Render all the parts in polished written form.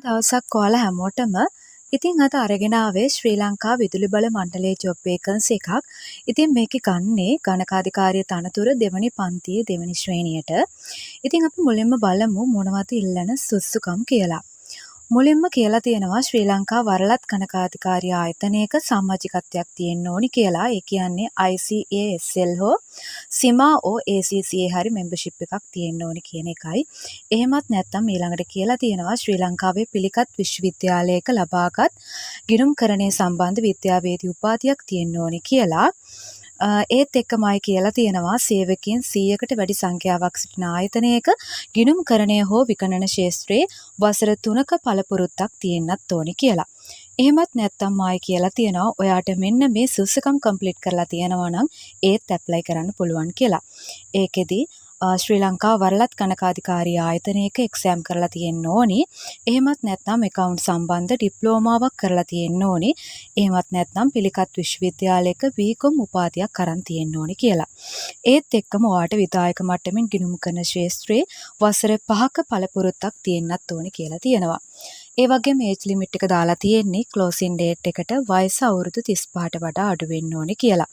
දවසක් ඔයාලා හැමෝටම ඉතින් අද අරගෙන ආවේ ශ්‍රී ලංකා විදුලි බල මණ්ඩලයේ ජොබ් වේකන්සි එකක්. ඉතින් මේකේ ගන්නේ ගණකාධිකාරිය තනතුර දෙවනි පන්තියේ දෙවනි ශ්‍රේණියට. ඉතින් අපි මුලින්ම බලමු මොනවද ඉල්ලන සුසුකම් කියලා. මුලින්ම කියලා තියෙනවා ශ්‍රී ලංකා වරලත් ගණකාධිකාරිය ආයතනයක සමාජිකත්වයක් තියෙන්න ඕනි කියලා. ඒ කියන්නේ ICASL හෝ CIMA ACCA හරි membership එකක් තියෙන්න ඕනි කියන එකයි. එහෙමත් නැත්නම් ඊළඟට කියලා තියෙනවා ශ්‍රී ලංකාවේ පිළිගත් විශ්වවිද්‍යාලයක ලබාගත් ගිණුම්කරණය සම්බන්ධ විද්‍යාවේදී උපාධියක් තියෙන්න ඕනි කියලා. ඒත් එක්කමයි කියලා තියෙනවා සේවකයන් 100කට වැඩි සංඛ්‍යාවක් සිටින ආයතනයක ගිණුම්කරණය හෝ විකණන ක්ෂේත්‍රයේ වසර 3ක පළපුරුද්දක් තියෙන්නත් ඕනි කියලා. එහෙමත් නැත්නම් ආයි කියලා තියෙනවා ඔයාට මෙන්න මේ සුසුකම් කම්ප්ලීට් කරලා තියෙනවා නම් ඒත් ඇප්ලයි කරන්න පුළුවන් කියලා. ඒකෙදි ශ්‍රී ලංකා වරලත් ගණකාධිකාරිය ආයතනයක එක්සෑම් කරලා තියෙන්න ඕනි. එහෙමත් නැත්නම් account සම්බන්ධ ඩිප්ලෝමාවක් කරලා තියෙන්න ඕනි. එහෙමත් නැත්නම් පිළිගත් විශ්වවිද්‍යාලයක BCom උපාධියක් අරන් තියෙන්න ඕනි කියලා. ඒත් එක්කම ඔයාට විධායක මට්ටමින් ගිණුම් කරන ක්ෂේත්‍රයේ වසර 5ක පළපුරුද්දක් තියෙන්නත් ඕනි කියලා තියෙනවා. ඒ වගේම ඒජ් ලිමිට් එක දාලා තියෙන්නේ ක්ලෝසින් ඩේට් එකට වයස අවුරුදු 35ට වඩා අඩු වෙන්න ඕනේ කියලා.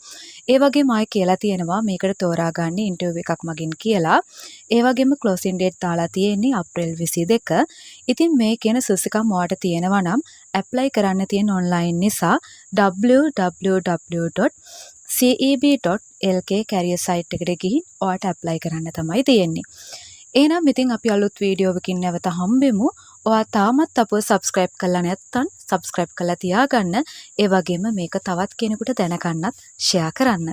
ඒ වගේම ආයි කියලා තියෙනවා මේකට තෝරා ගන්න ඉන්ටර්විව් එකක් මගින් කියලා. ඒ වගේම ක්ලෝසින් ඩේට් දාලා තියෙන්නේ අප්‍රේල් 22. ඉතින් මේ කියන සුසුකම් ඔයාට තියෙනවා නම් ඇප්ලයි කරන්න තියෙන ඔන්ලයින් නිසා www.ceb.lk career site එකට ගිහින් ඔයාට ඇප්ලයි කරන්න තමයි තියෙන්නේ. එහෙනම් ඉතින් අපි අලුත් වීඩියෝවකින් නැවත හම්බෙමු. ඔයා තාමත් අපව subscribe කරලා නැත්නම් subscribe කරලා තියාගන්න. ඒ වගේම මේක තවත් කෙනෙකුට දැනගන්නත් share කරන්න.